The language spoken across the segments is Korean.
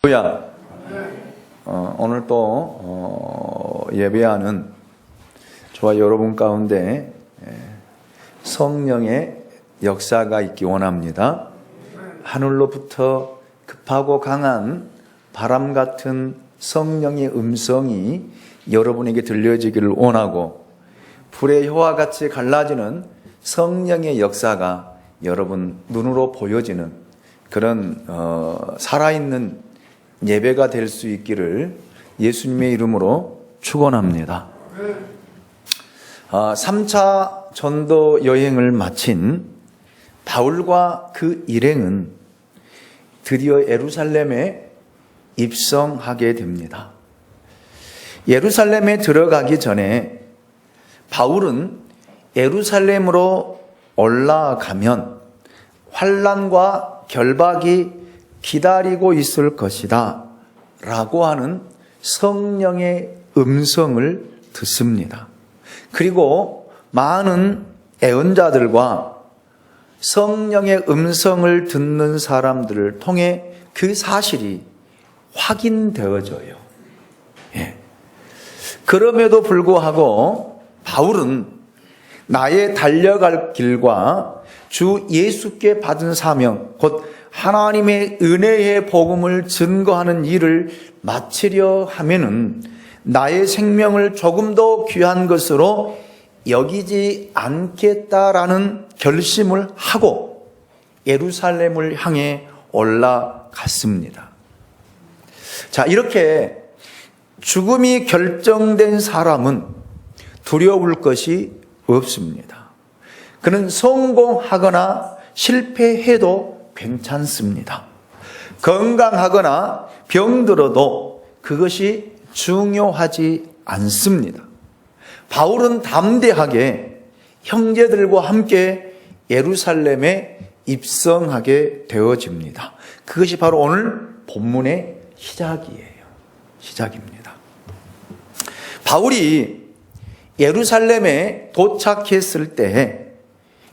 할렐루야. 오늘 또 예배하는 저와 여러분 가운데 성령의 역사가 있기 원합니다. 하늘로부터 급하고 강한 바람 같은 성령의 음성이 여러분에게 들려지기를 원하고, 불의 혀와 같이 갈라지는 성령의 역사가 여러분 눈으로 보여지는 그런 살아있는 예배가 될 수 있기를 예수님의 이름으로 축원합니다. 3차 전도 여행을 마친 바울과 그 일행은 드디어 예루살렘에 입성하게 됩니다. 예루살렘에 들어가기 전에 바울은 예루살렘으로 올라가면 환난과 결박이 기다리고 있을 것이다 라고 하는 성령의 음성을 듣습니다. 그리고 많은 애언자들과 성령의 음성을 듣는 사람들을 통해 그 사실이 확인되어져요. 그럼에도 불구하고 바울은 나의 달려갈 길과 주 예수께 받은 사명, 곧 하나님의 은혜의 복음을 증거하는 일을 마치려 하면은 나의 생명을 조금 더 귀한 것으로 여기지 않겠다라는 결심을 하고 예루살렘을 향해 올라갔습니다. 자, 이렇게 죽음이 결정된 사람은 두려울 것이 없습니다. 그는 성공하거나 실패해도 괜찮습니다. 건강하거나 병들어도 그것이 중요하지 않습니다. 바울은 담대하게 형제들과 함께 예루살렘에 입성하게 되어집니다. 그것이 바로 오늘 본문의 시작입니다. 바울이 예루살렘에 도착했을 때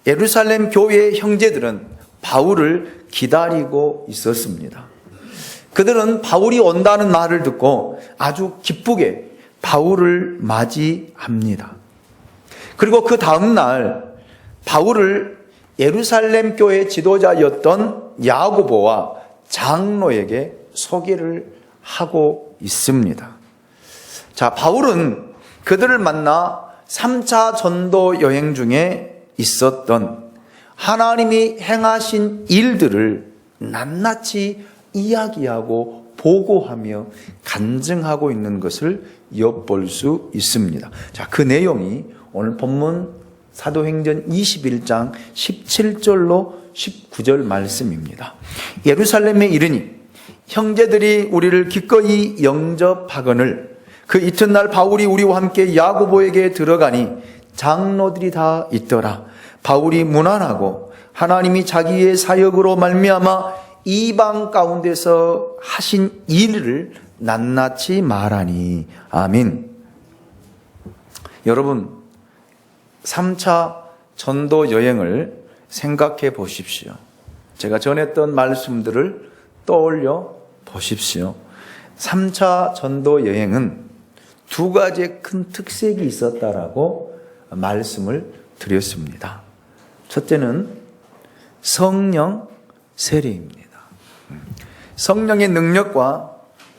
예루살렘 교회의 형제들은 바울을 기다리고 있었습니다. 그들은 바울이 온다는 말을 듣고 아주 기쁘게 바울을 맞이합니다. 그리고 그 다음 날 바울을 예루살렘 교회 지도자였던 야고보와 장로에게 소개를 하고 있습니다. 자, 바울은 그들을 만나 3차 전도 여행 중에 있었던 하나님이 행하신 일들을 낱낱이 이야기하고 보고하며 간증하고 있는 것을 엿볼 수 있습니다. 자, 그 내용이 오늘 본문 사도행전 21장 17절로 19절 말씀입니다. 예루살렘에 이르니 형제들이 우리를 기꺼이 영접하거늘 그 이튿날 바울이 우리와 함께 야고보에게 들어가니 장로들이 다 있더라. 바울이 무난하고 하나님이 자기의 사역으로 말미암아 이방 가운데서 하신 일을 낱낱이 말하니. 아멘. 여러분, 3차 전도 여행을 생각해 보십시오. 제가 전했던 말씀들을 떠올려 보십시오. 3차 전도 여행은 두 가지의 큰 특색이 있었다라고 말씀을 드렸습니다. 첫째는 성령 세례입니다. 성령의 능력과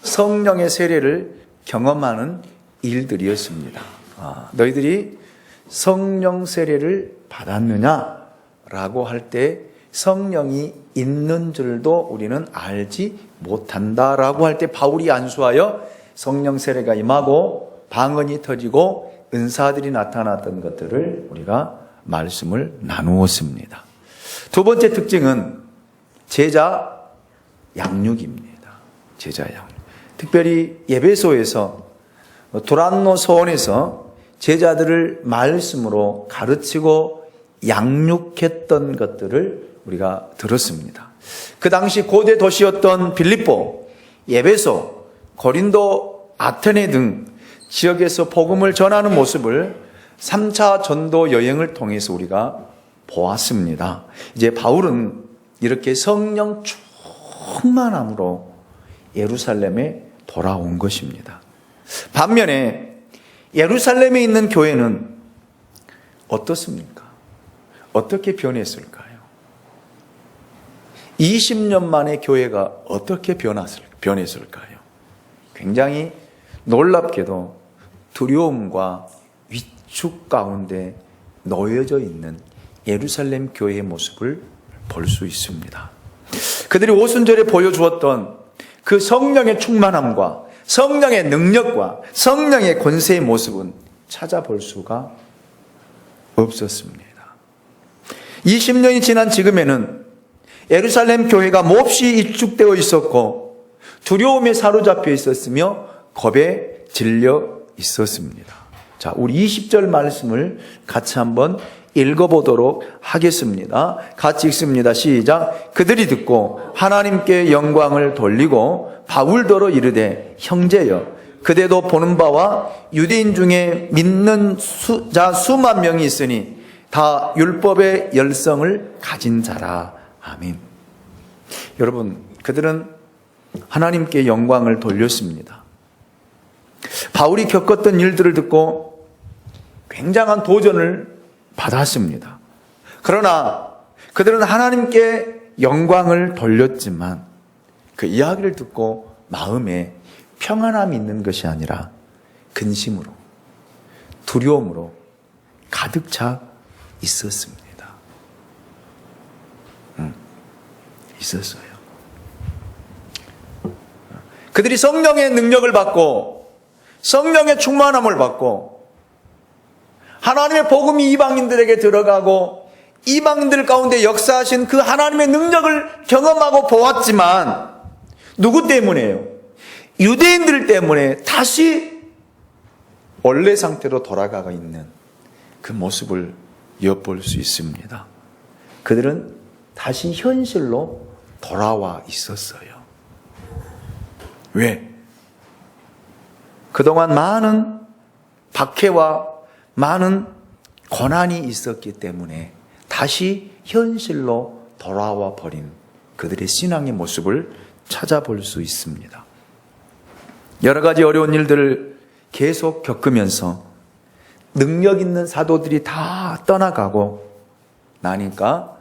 성령의 세례를 경험하는 일들이었습니다. 너희들이 성령 세례를 받았느냐라고 할 때 성령이 있는 줄도 우리는 알지 못한다라고 할 때 바울이 안수하여 성령 세례가 임하고 방언이 터지고 은사들이 나타났던 것들을 우리가 말씀을 나누었습니다. 두 번째 특징은 제자 양육입니다. 제자 양육. 특별히 에베소에서 두란노 소원에서 제자들을 말씀으로 가르치고 양육했던 것들을 우리가 들었습니다. 그 당시 고대 도시였던 빌립보, 에베소, 고린도, 아테네 등 지역에서 복음을 전하는 모습을 3차 전도 여행을 통해서 우리가 보았습니다. 이제 바울은 이렇게 성령 충만함으로 예루살렘에 돌아온 것입니다. 반면에 예루살렘에 있는 교회는 어떻습니까? 어떻게 변했을까요? 20년 만에 교회가 어떻게 변했을까요? 굉장히 놀랍게도 두려움과 위축 가운데 놓여져 있는 예루살렘 교회의 모습을 볼 수 있습니다. 그들이 오순절에 보여주었던 그 성령의 충만함과 성령의 능력과 성령의 권세의 모습은 찾아볼 수가 없었습니다. 20년이 지난 지금에는 예루살렘 교회가 몹시 위축되어 있었고 두려움에 사로잡혀 있었으며 겁에 질려 있었습니다. 자, 우리 20절 말씀을 같이 한번 읽어보도록 하겠습니다. 같이 읽습니다. 시작. 그들이 듣고 하나님께 영광을 돌리고 바울더러 이르되 형제여 그대도 보는 바와 유대인 중에 믿는 자 수만 명이 있으니 다 율법의 열성을 가진 자라. 아멘. 여러분, 그들은 하나님께 영광을 돌렸습니다. 바울이 겪었던 일들을 듣고 굉장한 도전을 받았습니다. 그러나 그들은 하나님께 영광을 돌렸지만 그 이야기를 듣고 마음에 평안함이 있는 것이 아니라 근심으로, 두려움으로 가득 차 있었습니다. 있었어요. 그들이 성령의 능력을 받고 성령의 충만함을 받고 하나님의 복음이 이방인들에게 들어가고 이방인들 가운데 역사하신 그 하나님의 능력을 경험하고 보았지만 누구 때문에요? 유대인들 때문에 다시 원래 상태로 돌아가고 있는 그 모습을 엿볼 수 있습니다. 그들은 다시 현실로 돌아와 있었어요. 왜? 그동안 많은 박해와 많은 고난이 있었기 때문에 다시 현실로 돌아와 버린 그들의 신앙의 모습을 찾아볼 수 있습니다. 여러 가지 어려운 일들을 계속 겪으면서 능력 있는 사도들이 다 떠나가고 나니까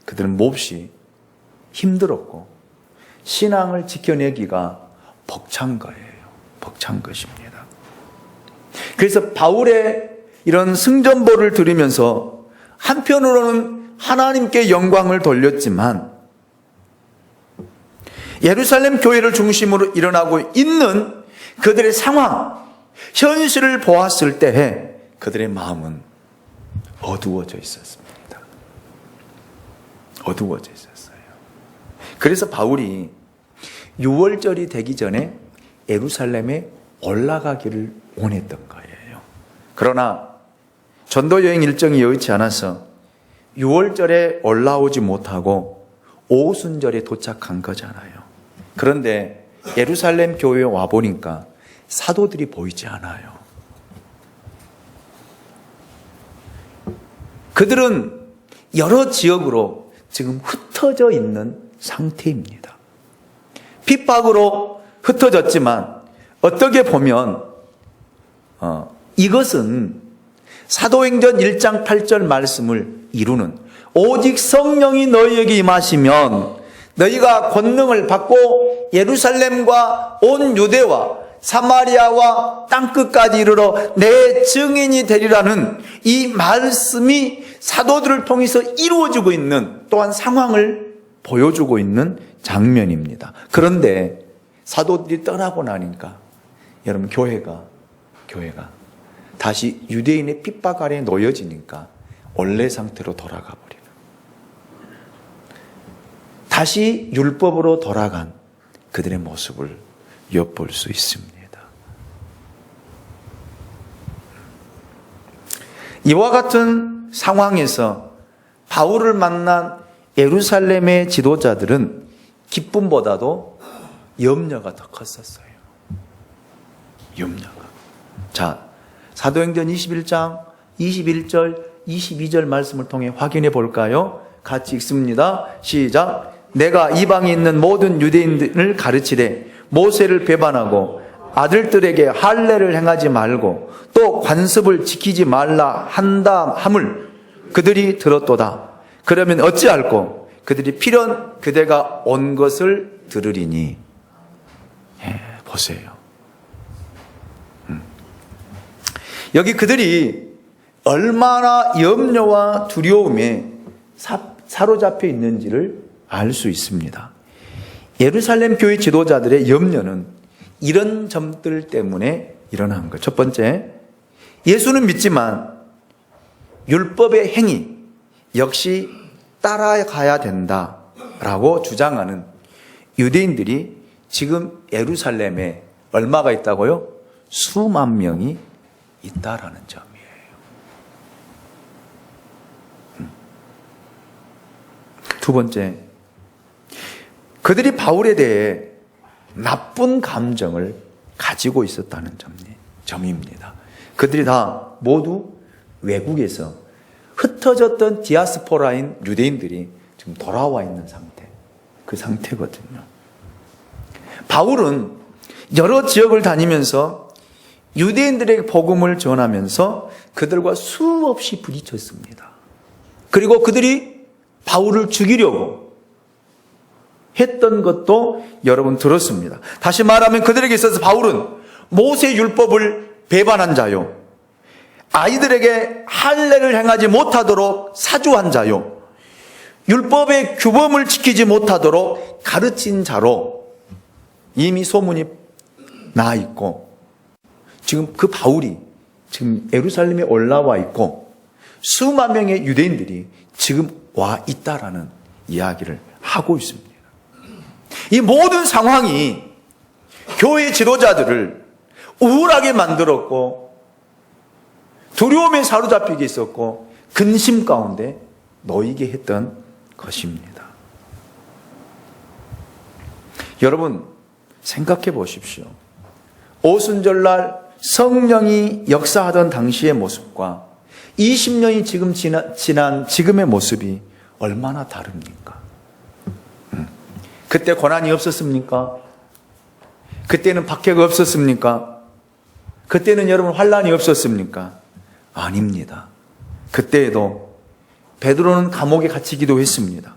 그들은 몹시 힘들었고 신앙을 지켜내기가 벅찬 거예요. 벅찬 것입니다. 그래서 바울의 이런 승전보를 들으면서 한편으로는 하나님께 영광을 돌렸지만 예루살렘 교회를 중심으로 일어나고 있는 그들의 상황, 현실을 보았을 때 그들의 마음은 어두워져 있었습니다. 어두워져 있었어요. 그래서 바울이 6월절이 되기 전에 예루살렘에 올라가기를 원했던 거예요. 그러나 전도 여행 일정이 여의치 않아서 6월절에 올라오지 못하고 오순절에 도착한 거잖아요. 그런데 예루살렘 교회에 와보니까 사도들이 보이지 않아요. 그들은 여러 지역으로 지금 흩어져 있는 상태입니다. 핍박으로 흩어졌지만 어떻게 보면 이것은 사도행전 1장 8절 말씀을 이루는 오직 성령이 너희에게 임하시면 너희가 권능을 받고 예루살렘과 온 유대와 사마리아와 땅끝까지 이르러 내 증인이 되리라는 이 말씀이 사도들을 통해서 이루어지고 있는 또한 상황을 보여주고 있는 장면입니다. 그런데 사도들이 떠나고 나니까 여러분 교회가 다시 유대인의 핍박 아래에 놓여지니까 원래 상태로 돌아가 버리는, 다시 율법으로 돌아간 그들의 모습을 엿볼 수 있습니다. 이와 같은 상황에서 바울을 만난 예루살렘의 지도자들은 기쁨보다도 염려가 더 컸었어요. 염려가. 자, 사도행전 21장 21절 22절 말씀을 통해 확인해 볼까요? 같이 읽습니다. 시작. 내가 이방에 있는 모든 유대인들을 가르치되 모세를 배반하고 아들들에게 할례를 행하지 말고 또 관습을 지키지 말라 한다 함을 그들이 들었도다. 그러면 어찌할꼬? 그들이 필연 그대가 온 것을 들으리니. 보세요. 여기 그들이 얼마나 염려와 두려움에 사로잡혀 있는지를 알 수 있습니다. 예루살렘 교회 지도자들의 염려는 이런 점들 때문에 일어난 거예요. 첫 번째, 예수는 믿지만 율법의 행위 역시 따라가야 된다라고 주장하는 유대인들이 지금 예루살렘에 얼마가 있다고요? 수만 명이 있다라는 점이에요. 두 번째, 그들이 바울에 대해 나쁜 감정을 가지고 있었다는 점입니다. 그들이 다 모두 외국에서 흩어졌던 디아스포라인 유대인들이 지금 돌아와 있는 상태, 그 상태거든요. 바울은 여러 지역을 다니면서 유대인들에게 복음을 전하면서 그들과 수없이 부딪혔습니다. 그리고 그들이 바울을 죽이려고 했던 것도 여러분 들었습니다. 다시 말하면 그들에게 있어서 바울은 모세 율법을 배반한 자요, 아이들에게 할례를 행하지 못하도록 사주한 자요, 율법의 규범을 지키지 못하도록 가르친 자로 이미 소문이 나 있고, 지금 그 바울이 지금 예루살렘에 올라와 있고 수만 명의 유대인들이 지금 와 있다라는 이야기를 하고 있습니다. 이 모든 상황이 교회 지도자들을 우울하게 만들었고 두려움에 사로잡히게 있었고 근심 가운데 놓이게 했던 것입니다. 여러분 생각해 보십시오. 오순절날 성령이 역사하던 당시의 모습과 20년이 지금 지난 지금의 모습이 얼마나 다릅니까? 그때 고난이 없었습니까? 그때는 박해가 없었습니까? 그때는 여러분 환란이 없었습니까? 아닙니다. 그때에도 베드로는 감옥에 갇히기도 했습니다.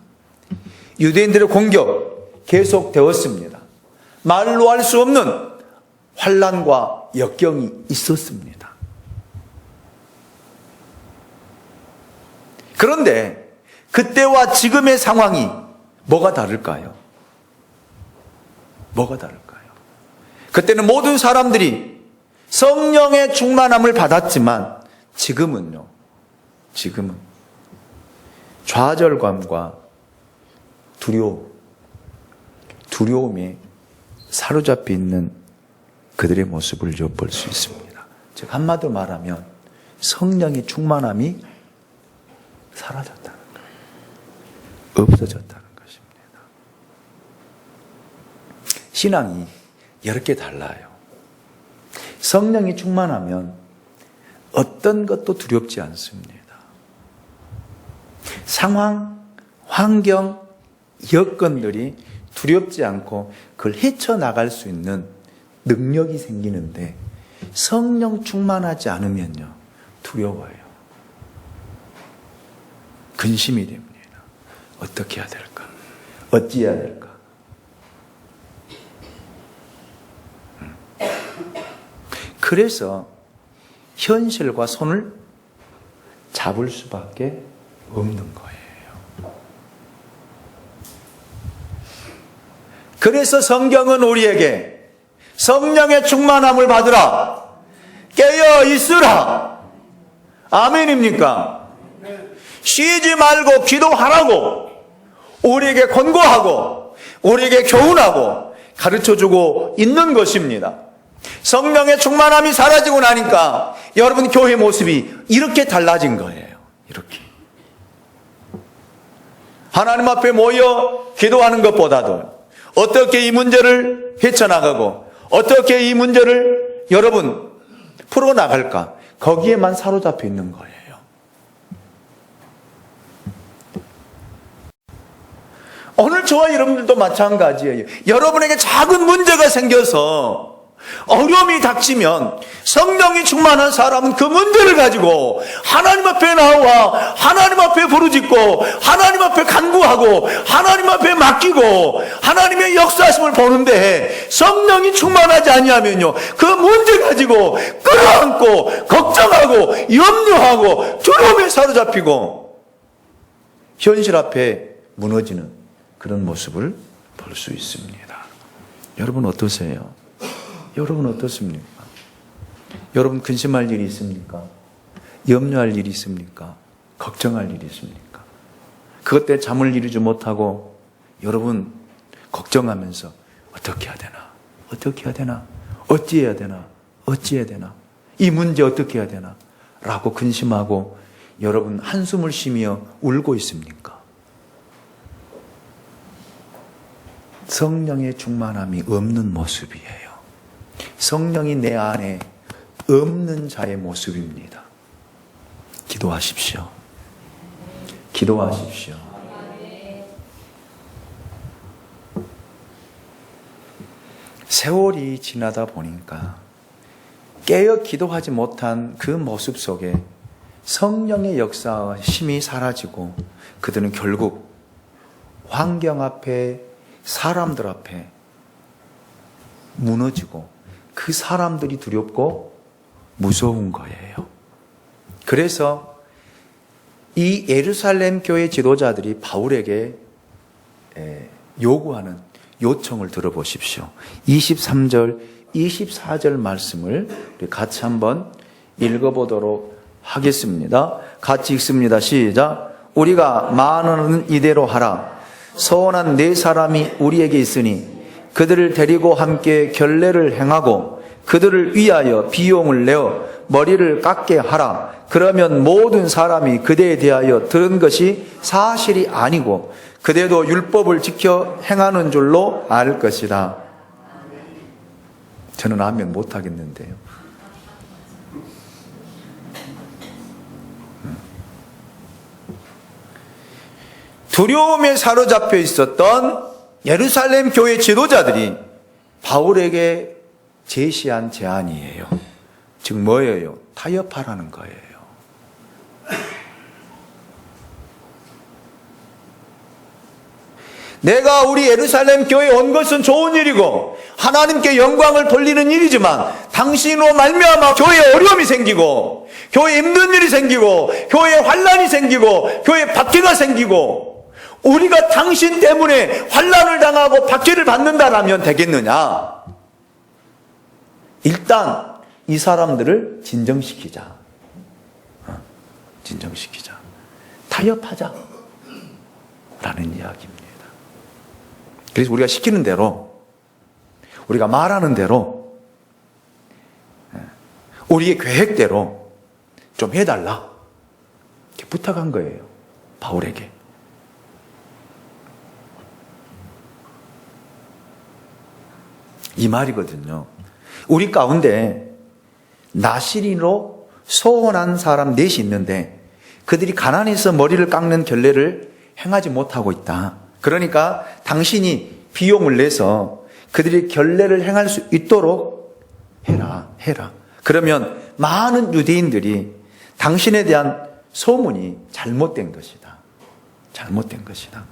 유대인들의 공격 계속되었습니다. 말로 할 수 없는 환란과 역경이 있었습니다. 그런데 그때와 지금의 상황이 뭐가 다를까요? 뭐가 다를까요? 그때는 모든 사람들이 성령의 충만함을 받았지만 지금은 좌절감과 두려움에 사로잡혀 있는 그들의 모습을 볼 수 있습니다. 즉 한마디로 말하면 성령의 충만함이 사라졌다는 거예요. 없어졌다는 것입니다. 신앙이 이렇게 달라요. 성령이 충만하면 어떤 것도 두렵지 않습니다. 상황, 환경, 여건들이 두렵지 않고 그걸 헤쳐나갈 수 있는 능력이 생기는데 성령 충만하지 않으면요 두려워요. 근심이 됩니다. 어떻게 해야 될까? 어찌해야 될까? 그래서 현실과 손을 잡을 수밖에 없는 거예요. 그래서 성경은 우리에게 성령의 충만함을 받으라, 깨어 있으라. 아멘입니까? 쉬지 말고 기도하라고 우리에게 권고하고 우리에게 교훈하고 가르쳐주고 있는 것입니다. 성령의 충만함이 사라지고 나니까 여러분 교회 모습이 이렇게 달라진 거예요. 이렇게 하나님 앞에 모여 기도하는 것보다도 어떻게 이 문제를 헤쳐나가고 어떻게 이 문제를 여러분 풀어나갈까, 거기에만 사로잡혀 있는 거예요. 오늘 저와 여러분들도 마찬가지예요. 여러분에게 작은 문제가 생겨서 어려움이 닥치면 성령이 충만한 사람은 그 문제를 가지고 하나님 앞에 나와 하나님 앞에 부르짖고 하나님 앞에 간구하고 하나님 앞에 맡기고 하나님의 역사하심을 보는데, 성령이 충만하지 아니하면요 그 문제 가지고 끌어안고 걱정하고 염려하고 두려움에 사로잡히고 현실 앞에 무너지는 그런 모습을 볼 수 있습니다. 여러분 어떠세요? 여러분 어떻습니까? 여러분 근심할 일이 있습니까? 염려할 일이 있습니까? 걱정할 일이 있습니까? 그것 때문에 잠을 이루지 못하고 여러분 걱정하면서 어떻게 해야 되나? 어떻게 해야 되나? 어찌해야 되나? 어찌해야 되나? 이 문제 어떻게 해야 되나? 라고 근심하고 여러분 한숨을 쉬며 울고 있습니까? 성령의 충만함이 없는 모습이에요. 성령이 내 안에 없는 자의 모습입니다. 기도하십시오. 기도하십시오. 세월이 지나다 보니까 깨어 기도하지 못한 그 모습 속에 성령의 역사와 힘이 사라지고 그들은 결국 환경 앞에 사람들 앞에 무너지고 그 사람들이 두렵고 무서운 거예요. 그래서 이 예루살렘 교회 지도자들이 바울에게 요구하는 요청을 들어보십시오. 23절, 24절 말씀을 우리 같이 한번 읽어보도록 하겠습니다. 같이 읽습니다. 시작. 우리가 많은 이대로 하라. 서원한 네 사람이 우리에게 있으니 그들을 데리고 함께 결례를 행하고 그들을 위하여 비용을 내어 머리를 깎게 하라. 그러면 모든 사람이 그대에 대하여 들은 것이 사실이 아니고 그대도 율법을 지켜 행하는 줄로 알 것이다. 저는 아멘 못하겠는데요. 두려움에 사로잡혀 있었던 예루살렘 교회 지도자들이 바울에게 제시한 제안이에요. 즉 뭐예요? 타협하라는 거예요. 내가 우리 예루살렘 교회에 온 것은 좋은 일이고 하나님께 영광을 돌리는 일이지만 당신으로 말미암아 교회에 어려움이 생기고 교회에 힘든 일이 생기고 교회에 환난이 생기고 교회에 박해가 생기고 우리가 당신 때문에 환난을 당하고 박해를 받는다라면 되겠느냐? 일단 이 사람들을 진정시키자. 진정시키자. 타협하자. 라는 이야기입니다. 그래서 우리가 시키는 대로, 우리가 말하는 대로, 우리의 계획대로 좀 해달라. 이렇게 부탁한 거예요. 바울에게. 이 말이거든요. 우리 가운데 나시린으로 소원한 사람 넷이 있는데 그들이 가난해서 머리를 깎는 결례를 행하지 못하고 있다. 그러니까 당신이 비용을 내서 그들이 결례를 행할 수 있도록 해라. 그러면 많은 유대인들이 당신에 대한 소문이 잘못된 것이다. 잘못된 것이다.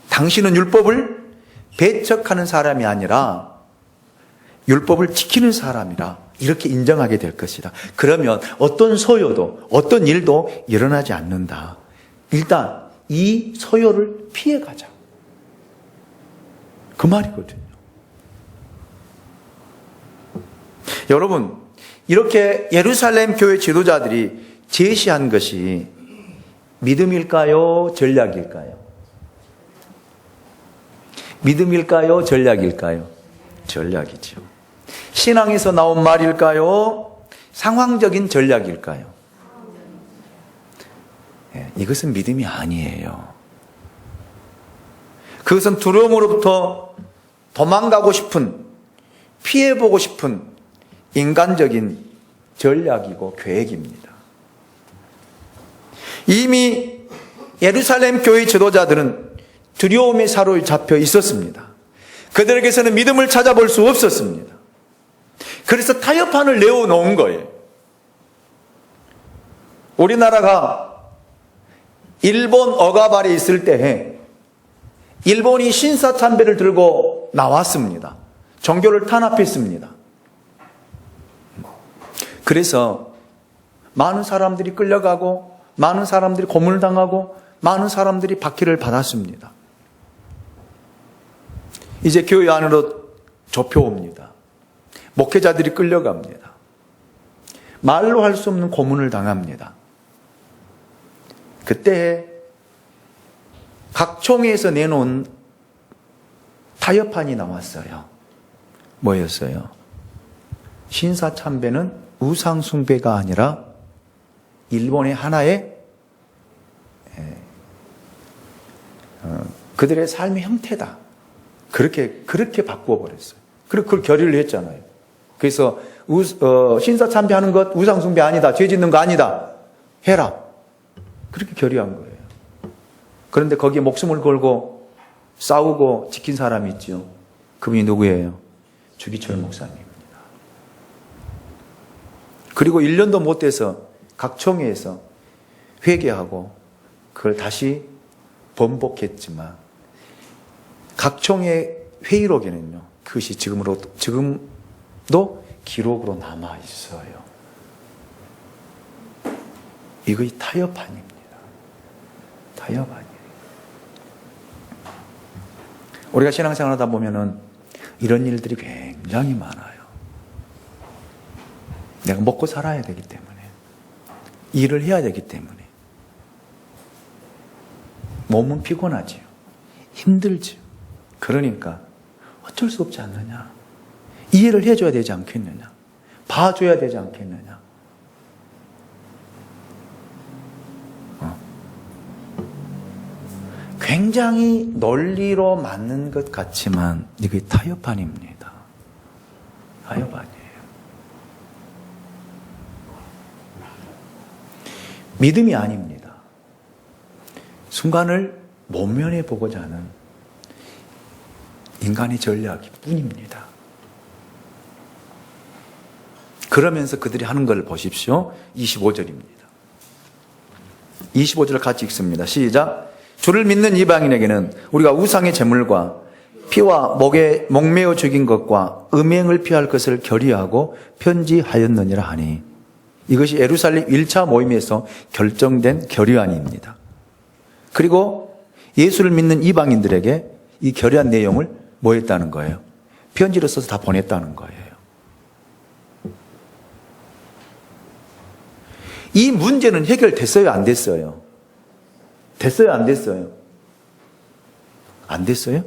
당신은 율법을 배척하는 사람이 아니라 율법을 지키는 사람이라 이렇게 인정하게 될 것이다. 그러면 어떤 소요도 어떤 일도 일어나지 않는다. 일단 이 소요를 피해가자. 그 말이거든요. 여러분, 이렇게 예루살렘 교회 지도자들이 제시한 것이 믿음일까요? 전략일까요? 믿음일까요? 전략일까요? 전략이죠. 신앙에서 나온 말일까요? 상황적인 전략일까요? 이것은 믿음이 아니에요. 그것은 두려움으로부터 도망가고 싶은, 피해보고 싶은 인간적인 전략이고 계획입니다. 이미 예루살렘 교회 지도자들은 두려움에 사로잡혀 있었습니다. 그들에게서는 믿음을 찾아볼 수 없었습니다. 그래서 타협판을 내어놓은 거예요. 우리나라가 일본 억압 아래 있을 때에 일본이 신사참배를 들고 나왔습니다. 종교를 탄압했습니다. 그래서 많은 사람들이 끌려가고 많은 사람들이 고문을 당하고 많은 사람들이 박해를 받았습니다. 이제 교회 안으로 좁혀옵니다. 목회자들이 끌려갑니다. 말로 할 수 없는 고문을 당합니다. 그때 각총회에서 내놓은 타협판이 나왔어요. 뭐였어요? 신사참배는 우상숭배가 아니라 일본의 하나의 그들의 삶의 형태다. 그렇게 바꾸어버렸어요. 그리고 그걸 결의를 했잖아요. 그래서 신사참배하는 것 우상숭배 아니다. 죄 짓는 거 아니다. 해라. 그렇게 결의한 거예요. 그런데 거기에 목숨을 걸고 싸우고 지킨 사람이 있죠. 그분이 누구예요? 주기철 목사님입니다. 그리고 1년도 못 돼서 각총회에서 회개하고 그걸 다시 번복했지만 각총회 회의록에는요, 그것이 지금도 기록으로 남아 있어요. 이것이 타협판입니다. 타협판이에요. 우리가 신앙생활 하다 보면은 이런 일들이 굉장히 많아요. 내가 먹고 살아야 되기 때문에, 일을 해야 되기 때문에 몸은 피곤하지요. 힘들지요. 그러니까 어쩔 수 없지 않느냐. 이해를 해줘야 되지 않겠느냐. 봐줘야 되지 않겠느냐. 굉장히 논리로 맞는 것 같지만 이게 타협판입니다. 타협판이에요. 믿음이 아닙니다. 순간을 모면해 보고자 하는 인간의 전략일 뿐입니다. 그러면서 그들이 하는 걸 보십시오. 25절입니다. 25절을 같이 읽습니다. 시작. 주를 믿는 이방인에게는 우리가 우상의 제물과 피와 목매어 죽인 것과 음행을 피할 것을 결의하고 편지하였느니라 하니, 이것이 예루살렘 1차 모임에서 결정된 결의안입니다. 그리고 예수를 믿는 이방인들에게 이 결의안 내용을 뭐 했다는 거예요? 편지로 써서 다 보냈다는 거예요. 이 문제는 해결됐어요? 안 됐어요? 됐어요? 안 됐어요? 안 됐어요?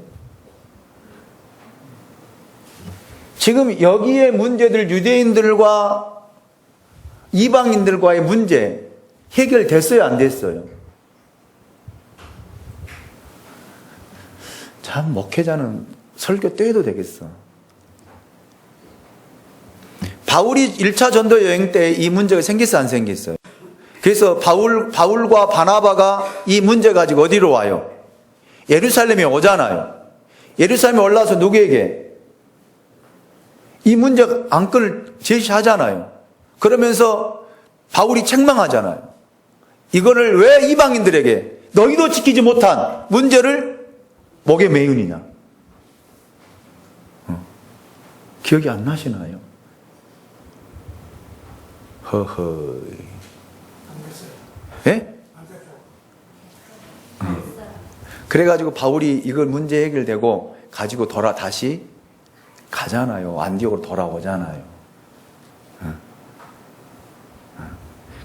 지금 여기에 문제들, 유대인들과 이방인들과의 문제 해결됐어요? 안 됐어요? 참, 목회자는 설교 떼도 되겠어. 바울이 1차 전도 여행 때 이 문제가 생겼어요? 안 생겼어요? 그래서 바울과 바나바가 이 문제 가지고 어디로 와요? 예루살렘에 오잖아요. 예루살렘에 올라와서 누구에게? 이 문제 안건을 제시하잖아요. 그러면서 바울이 책망하잖아요. 이거를 왜 이방인들에게 너희도 지키지 못한 문제를 목에 매우느냐? 기억이 안 나시나요? 허허. 예? 그래가지고 바울이 이걸 문제 해결되고 가지고 다시 가잖아요. 안디옥으로 돌아오잖아요.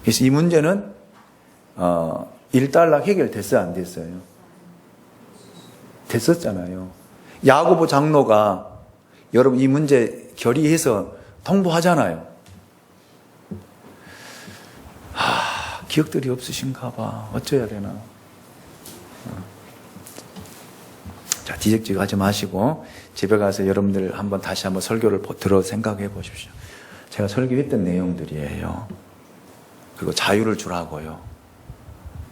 그래서 이 문제는 일단락 해결됐어요? 안 됐어요? 됐었잖아요. 야고보 장로가 여러분 이 문제 결의해서 통보하잖아요. 기억들이 없으신가 봐. 어쩌야 되나. 자, 뒤적지적 하지 마시고 집에 가서 여러분들 다시 한번 설교를 들어 생각해 보십시오. 제가 설교했던 내용들이에요. 그리고 자유를 주라고요.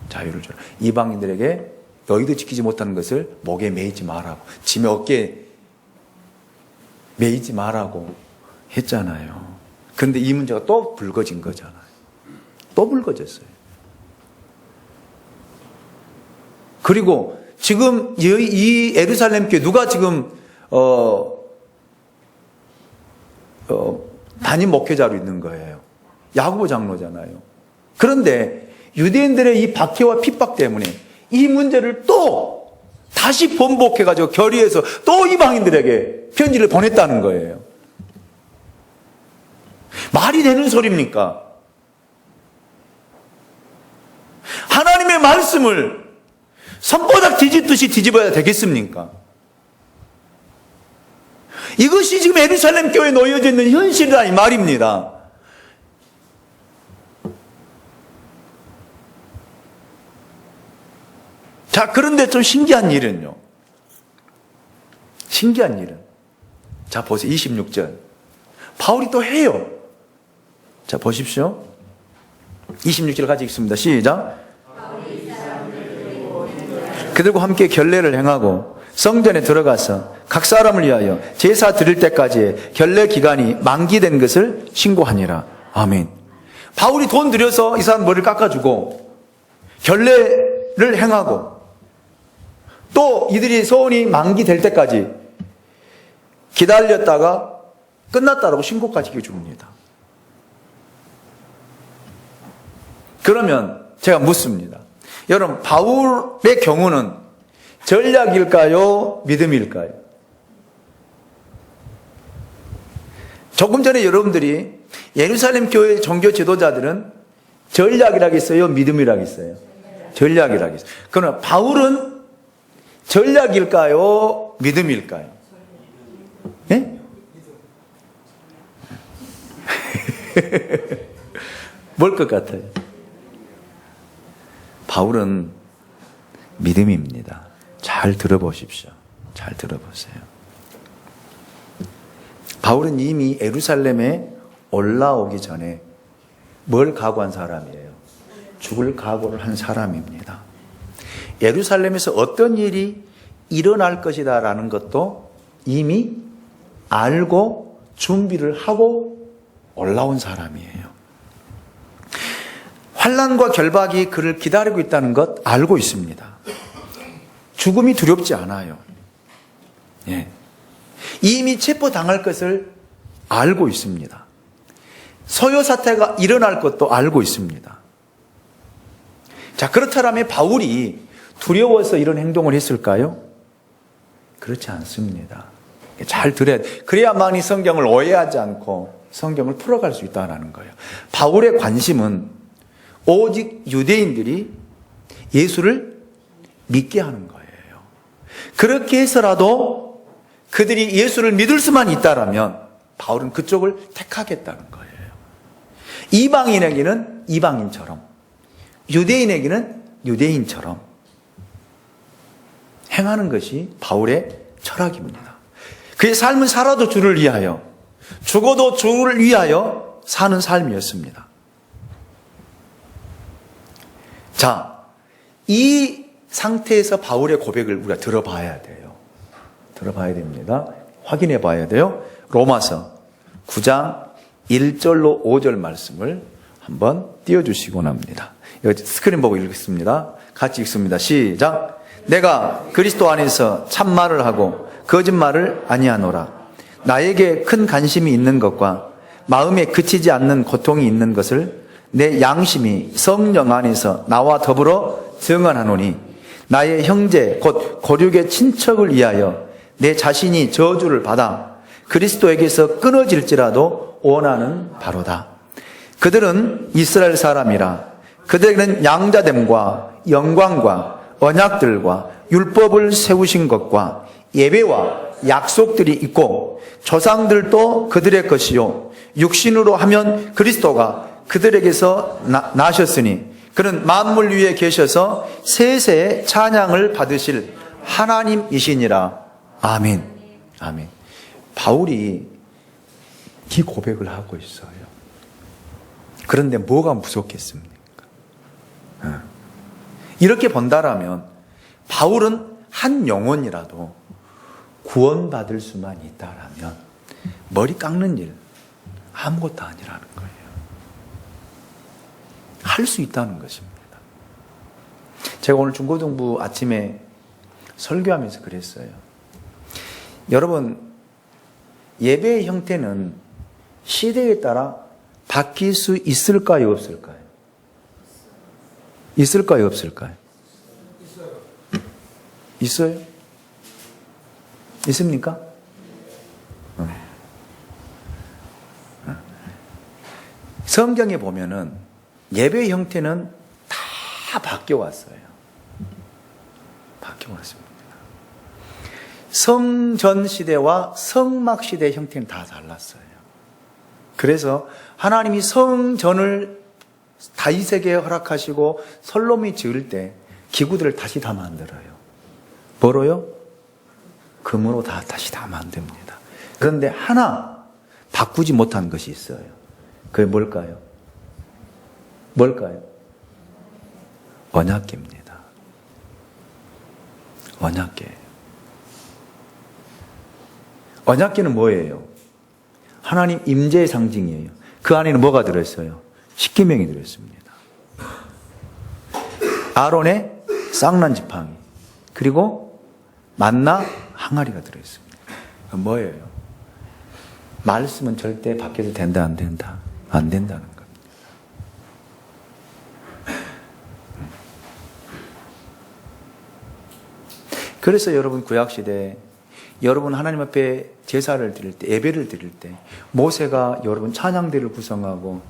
자유를 주라. 이방인들에게 너희도 지키지 못하는 것을 목에 매이지 말라고, 짐의 어깨에 매이지 말라고 했잖아요. 그런데 이 문제가 또 불거진 거잖아요. 또 불거졌어요. 그리고 지금 이 예루살렘 교회 누가 지금 담임 목회자로 있는 거예요. 야고보 장로잖아요. 그런데 유대인들의 이 박해와 핍박 때문에 이 문제를 또 다시 번복해가지고 결의해서 또 이방인들에게 편지를 보냈다는 거예요. 말이 되는 소리입니까? 하나님의 말씀을 손바닥 뒤집듯이 뒤집어야 되겠습니까? 이것이 지금 예루살렘 교회에 놓여져 있는 현실이다 이 말입니다. 자, 그런데 좀 신기한 일은요. 신기한 일은. 자, 보세요. 26절. 바울이 또 해요. 자, 보십시오. 26절 같이 읽습니다. 시작. 그들과 함께 결례를 행하고 성전에 들어가서 각 사람을 위하여 제사 드릴 때까지 결례 기간이 만기된 것을 신고하니라. 아멘. 바울이 돈 들여서 이 사람 머리를 깎아주고 결례를 행하고 또 이들이 소원이 만기될 때까지 기다렸다가 끝났다라고 신고까지 해줍니다. 그러면 제가 묻습니다. 여러분, 바울의 경우는 전략일까요? 믿음일까요? 조금 전에 여러분들이 예루살렘 교회 종교 지도자들은 전략이라겠어요? 믿음이라겠어요? 전략이라겠어요. 그러나 바울은 전략일까요? 믿음일까요? 예? 뭘 것 같아요? 바울은 믿음입니다. 잘 들어보십시오. 잘 들어보세요. 바울은 이미 예루살렘에 올라오기 전에 뭘 각오한 사람이에요? 죽을 각오를 한 사람입니다. 예루살렘에서 어떤 일이 일어날 것이다 라는 것도 이미 알고 준비를 하고 올라온 사람이에요. 환난과 결박이 그를 기다리고 있다는 것 알고 있습니다. 죽음이 두렵지 않아요. 예. 이미 체포당할 것을 알고 있습니다. 소요 사태가 일어날 것도 알고 있습니다. 자, 그렇다면 바울이 두려워서 이런 행동을 했을까요? 그렇지 않습니다. 잘 들어야 돼. 그래야만이 성경을 오해하지 않고 성경을 풀어갈 수 있다는 거예요. 바울의 관심은 오직 유대인들이 예수를 믿게 하는 거예요. 그렇게 해서라도 그들이 예수를 믿을 수만 있다라면 바울은 그쪽을 택하겠다는 거예요. 이방인에게는 이방인처럼, 유대인에게는 유대인처럼 행하는 것이 바울의 철학입니다. 그의 삶은 살아도 주를 위하여, 죽어도 주를 위하여 사는 삶이었습니다. 자, 이 상태에서 바울의 고백을 우리가 들어봐야 돼요. 들어봐야 됩니다. 확인해 봐야 돼요. 로마서 9장 1절로 5절 말씀을 한번 띄워주시곤 합니다. 여기 스크린 보고 읽겠습니다. 같이 읽습니다. 시작. 내가 그리스도 안에서 참말을 하고 거짓말을 아니하노라. 나에게 큰 관심이 있는 것과 마음에 그치지 않는 고통이 있는 것을 내 양심이 성령 안에서 나와 더불어 증언하노니 나의 형제 곧 고륙의 친척을 위하여 내 자신이 저주를 받아 그리스도에게서 끊어질지라도 원하는 바로다. 그들은 이스라엘 사람이라 그들에게는 양자됨과 영광과 언약들과 율법을 세우신 것과 예배와 약속들이 있고 조상들도 그들의 것이요 육신으로 하면 그리스도가 그들에게서 나셨으니 그는 만물 위에 계셔서 세세의 찬양을 받으실 하나님이시니라. 아멘. 아멘. 바울이 이 고백을 하고 있어요. 그런데 뭐가 무섭겠습니까? 이렇게 본다라면 바울은 한 영혼이라도 구원받을 수만 있다라면 머리 깎는 일 아무것도 아니라는 거예요. 할 수 있다는 것입니다. 제가 오늘 중고등부 아침에 설교하면서 그랬어요. 여러분, 예배의 형태는 시대에 따라 바뀔 수 있을까요, 없을까요? 있을까요, 없을까요? 있어요? 있습니까? 성경에 보면은 예배 형태는 다 바뀌어 왔어요. 바뀌어 왔습니다. 성전 시대와 성막 시대의 형태는 다 달랐어요. 그래서 하나님이 성전을 다윗에게 허락하시고 솔로몬이 지을 때 기구들을 다시 다 만들어요. 뭐로요? 금으로 다시 다 만듭니다. 그런데 하나 바꾸지 못한 것이 있어요. 그게 뭘까요? 뭘까요? 언약궤입니다. 언약궤. 언약궤는 뭐예요? 하나님 임재의 상징이에요. 그 안에는 뭐가 들어있어요? 십계명이 들어있습니다. 아론의 쌍난 지팡이, 그리고 만나 항아리가 들어있습니다. 뭐예요? 말씀은 절대 바뀌어도 된다, 안 된다? 안 된다는 겁니다. 그래서 여러분 구약시대 여러분 하나님 앞에 제사를 드릴 때, 예배를 드릴 때 모세가 여러분 찬양대를 구성하고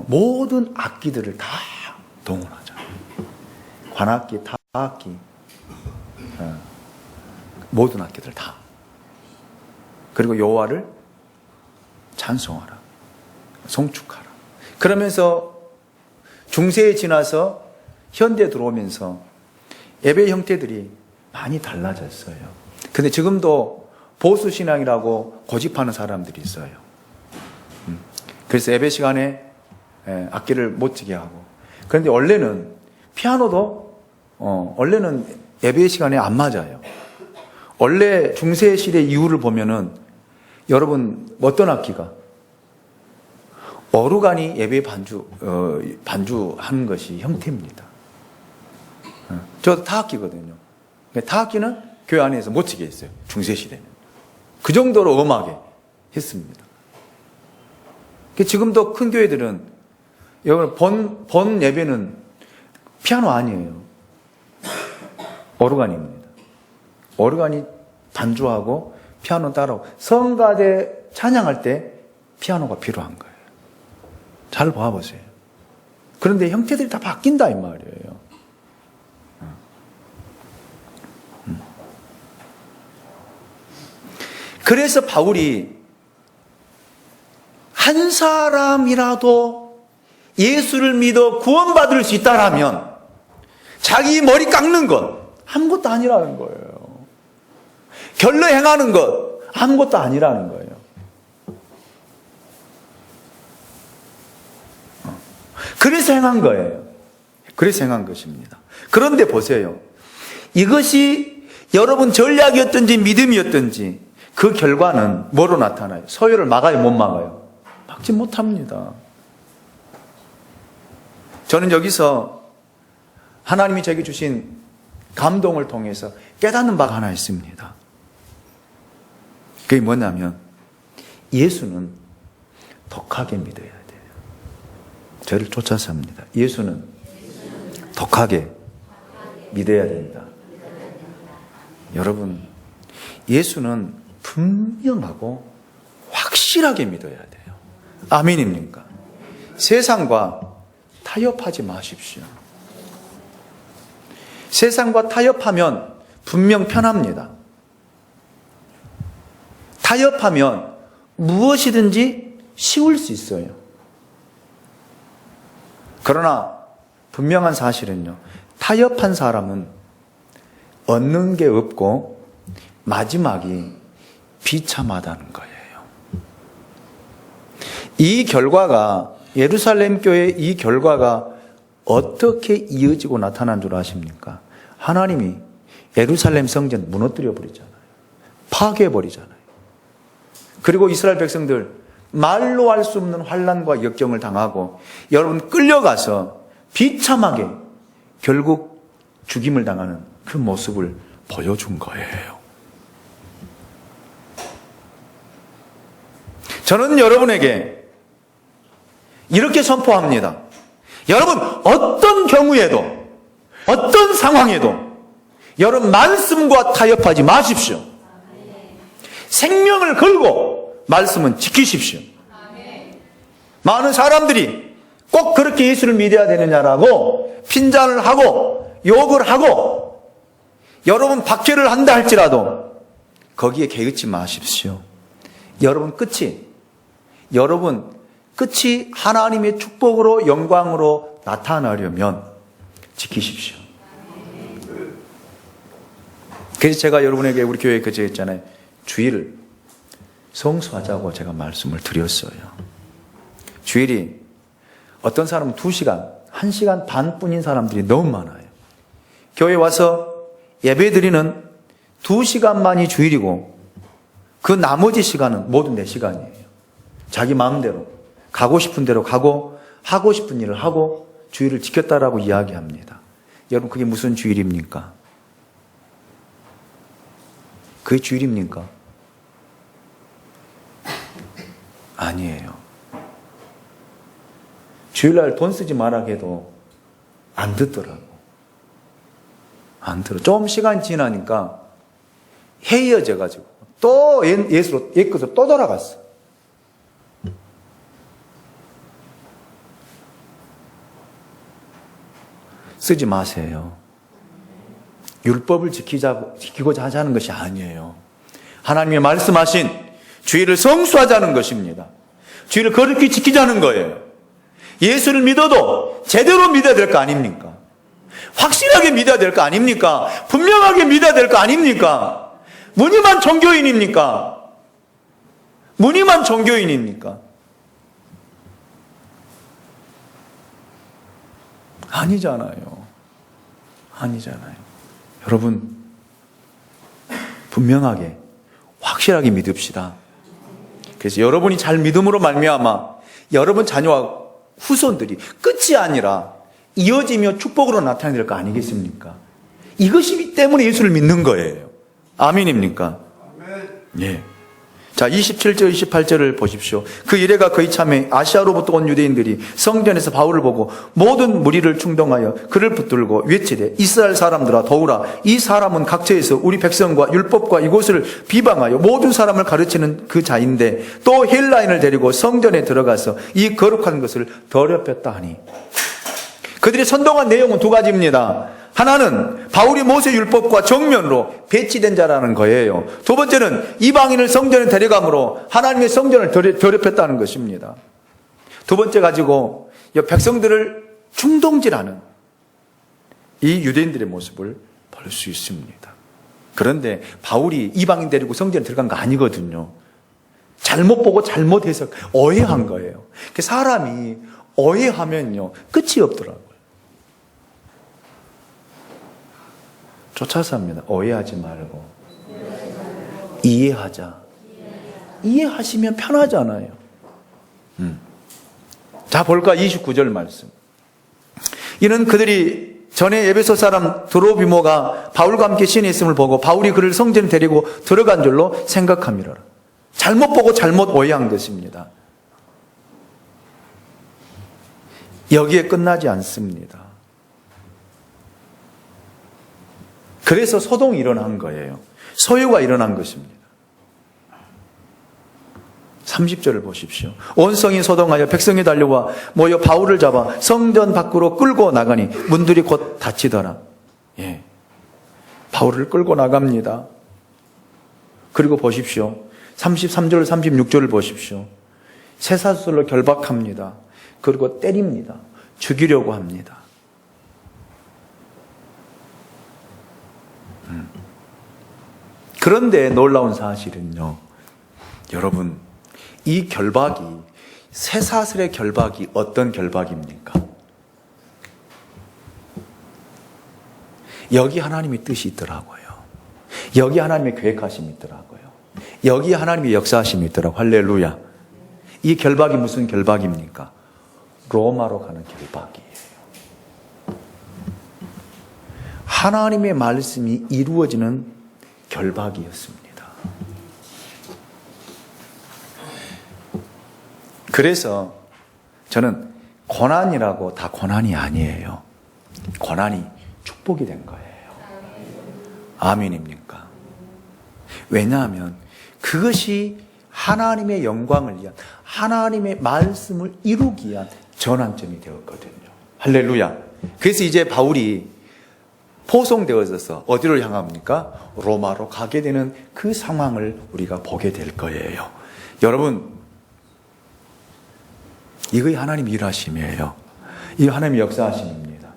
모든 악기들을 다 동원하잖아요. 관악기, 타악기, 모든 악기들 다. 그리고 여호와를 찬송하라, 송축하라. 그러면서 중세에 지나서 현대에 들어오면서 예배 형태들이 많이 달라졌어요. 근데 지금도 보수신앙이라고 고집하는 사람들이 있어요. 그래서 예배 시간에 악기를 못 치게 하고. 그런데 원래는 피아노도 원래는 예배 시간에 안 맞아요. 원래 중세 시대 이후를 보면은 여러분 어떤 악기가 어루간이 예배 반주하는 것이 형태입니다. 저도 타악기거든요. 타악기는 교회 안에서 못 치게 했어요. 중세 시대는 그 정도로 엄하게 했습니다. 지금도 큰 교회들은 여러분 본 예배는 피아노 아니에요. 오르간입니다. 오르간이 반주하고 피아노 따라오고 성가대 찬양할 때 피아노가 필요한 거예요. 잘 봐보세요. 그런데 형태들이 다 바뀐다 이 말이에요. 그래서 바울이 한 사람이라도 예수를 믿어 구원받을 수 있다라면 자기 머리 깎는 것 아무것도 아니라는 거예요. 결례 행하는 것 아무것도 아니라는 거예요. 그래서 행한 거예요. 그래서 행한 것입니다. 그런데 보세요. 이것이 여러분 전략이었든지 믿음이었든지 그 결과는 뭐로 나타나요? 소요를 막아요, 못 막아요? 막지 못합니다. 저는 여기서 하나님이 제게 주신 감동을 통해서 깨닫는 바가 하나 있습니다. 그게 뭐냐면 예수는 독하게 믿어야 돼요. 저를 쫓아서 합니다. 예수는 독하게 믿어야 된다. 여러분, 예수는 분명하고 확실하게 믿어야 돼요. 아멘입니까? 세상과 타협하지 마십시오. 세상과 타협하면 분명 편합니다. 타협하면 무엇이든지 쉬울 수 있어요. 그러나 분명한 사실은요, 타협한 사람은 얻는 게 없고 마지막이 비참하다는 거예요. 이 결과가, 예루살렘 교회의 이 결과가 어떻게 이어지고 나타난 줄 아십니까? 하나님이 예루살렘 성전 무너뜨려 버리잖아요. 파괴해 버리잖아요. 그리고 이스라엘 백성들 말로 할 수 없는 환난과 역경을 당하고 여러분 끌려가서 비참하게 결국 죽임을 당하는 그 모습을 보여준 거예요. 저는 여러분에게 이렇게 선포합니다. 여러분 어떤 경우에도 어떤 상황에도 여러분 말씀과 타협하지 마십시오. 생명을 걸고 말씀은 지키십시오. 많은 사람들이 꼭 그렇게 예수를 믿어야 되느냐라고 핀잔을 하고 욕을 하고 여러분 박해를 한다 할지라도 거기에 개의치 마십시오. 여러분 끝이 하나님의 축복으로 영광으로 나타나려면 지키십시오. 그래서 제가 여러분에게 우리 교회에 그저 했잖아요. 주일을 성수하자고 제가 말씀을 드렸어요. 주일이 어떤 사람은 2시간, 1시간 반뿐인 사람들이 너무 많아요. 교회 와서 예배 드리는 2시간만이 주일이고 그 나머지 시간은 모두 내 시간이에요. 자기 마음대로 가고 싶은 대로 가고 하고 싶은 일을 하고 주일을 지켰다라고 이야기합니다. 여러분 그게 무슨 주일입니까? 그게 주일입니까? 아니에요. 주일날 돈 쓰지 말라 해도 안 듣더라고. 안 들어. 좀 시간이 지나니까 해이어져가지고 또 옛것으로 또 돌아갔어. 쓰지 마세요. 율법을 지키고자 하자는 것이 아니에요. 하나님이 말씀하신 주일을 성수하자는 것입니다. 주일을 거룩히 지키자는 거예요. 예수를 믿어도 제대로 믿어야 될 거 아닙니까? 확실하게 믿어야 될 거 아닙니까? 분명하게 믿어야 될 거 아닙니까? 무늬만 종교인입니까? 무늬만 종교인입니까? 아니잖아요. 여러분 분명하게 확실하게 믿읍시다. 그래서 여러분이 잘 믿음으로 말미암아 여러분 자녀와 후손들이 끝이 아니라 이어지며 축복으로 나타나야 될 거 아니겠습니까? 이것이기 때문에 예수를 믿는 거예요. 아멘입니까? 예. 자, 27절, 28절을 보십시오. 그 이래가 거의 참에 아시아로부터 온 유대인들이 성전에서 바울을 보고 모든 무리를 충동하여 그를 붙들고 외치되 이스라엘 사람들아 더우라 이 사람은 각처에서 우리 백성과 율법과 이곳을 비방하여 모든 사람을 가르치는 그 자인데 또 헬라인을 데리고 성전에 들어가서 이 거룩한 것을 더럽혔다 하니 그들이 선동한 내용은 2가지입니다. 하나는 바울이 모세 율법과 정면으로 배치된 자라는 거예요. 2번째는 이방인을 성전에 데려감으로 하나님의 성전을 더럽혔다는 것입니다. 2번째 가지고 백성들을 충동질하는 이 유대인들의 모습을 볼 수 있습니다. 그런데 바울이 이방인 데리고 성전에 들어간 거 아니거든요. 잘못 보고 잘못 해석, 오해한 거예요. 사람이 오해하면요 끝이 없더라고요. 쫓아서 합니다. 오해하지 말고 이해하자. 이해하시면 편하잖아요. 자, 볼까? 29절 말씀. 이는 그들이 전에 에베소 사람 드로비모가 바울과 함께 신에 있음을 보고 바울이 그를 성전에 데리고 들어간 줄로 생각함이라. 잘못 보고 잘못 오해한 것입니다. 여기에 끝나지 않습니다. 그래서 소동이 일어난 거예요. 소요가 일어난 것입니다. 30절을 보십시오. 온 성이 소동하여 백성이 달려와 모여 바울을 잡아 성전 밖으로 끌고 나가니 문들이 곧 닫히더라. 예. 바울을 끌고 나갑니다. 그리고 보십시오. 33절, 36절을 보십시오. 쇠사슬로 결박합니다. 그리고 때립니다. 죽이려고 합니다. 그런데 놀라운 사실은요, 여러분, 이 결박이, 쇠사슬의 결박이 어떤 결박입니까? 여기 하나님의 뜻이 있더라고요. 여기 하나님의 계획하심이 있더라고요. 여기 하나님의 역사하심이 있더라고요. 할렐루야. 이 결박이 무슨 결박입니까? 로마로 가는 결박이에요. 하나님의 말씀이 이루어지는 결박이었습니다. 그래서 저는 고난이라고 다 고난이 아니에요. 고난이 축복이 된 거예요. 아멘입니까? 왜냐하면 그것이 하나님의 영광을 위한, 하나님의 말씀을 이루기 위한 전환점이 되었거든요. 할렐루야. 그래서 이제 바울이 포송되어져서 어디로 향합니까? 로마로 가게 되는 그 상황을 우리가 보게 될 거예요. 여러분, 이거 하나님의 일하심이에요. 이거 하나님의 역사하심입니다.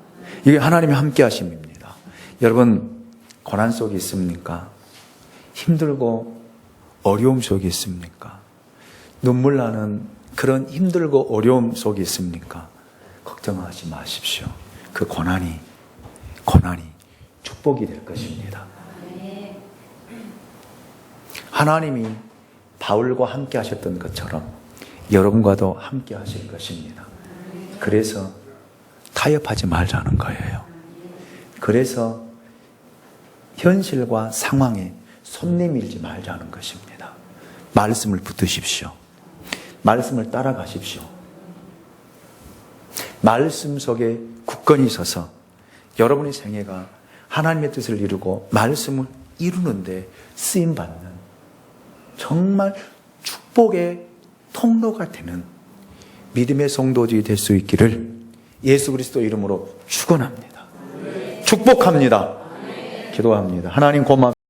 이게 하나님의 함께 하심입니다. 여러분, 고난 속에 있습니까? 힘들고 어려움 속에 있습니까? 눈물 나는 그런 힘들고 어려움 속에 있습니까? 걱정하지 마십시오. 그 고난이 축복이 될 것입니다. 하나님이 바울과 함께 하셨던 것처럼 여러분과도 함께 하실 것입니다. 그래서 타협하지 말자는 거예요. 그래서 현실과 상황에 손 내밀지 말자는 것입니다. 말씀을 붙드십시오. 말씀을 따라가십시오. 말씀 속에 굳건히 서서 여러분의 생애가 하나님의 뜻을 이루고 말씀을 이루는데 쓰임받는 정말 축복의 통로가 되는 믿음의 성도들이 될 수 있기를 예수 그리스도 이름으로 축원합니다. 축복합니다. 기도합니다. 하나님 고맙습니다.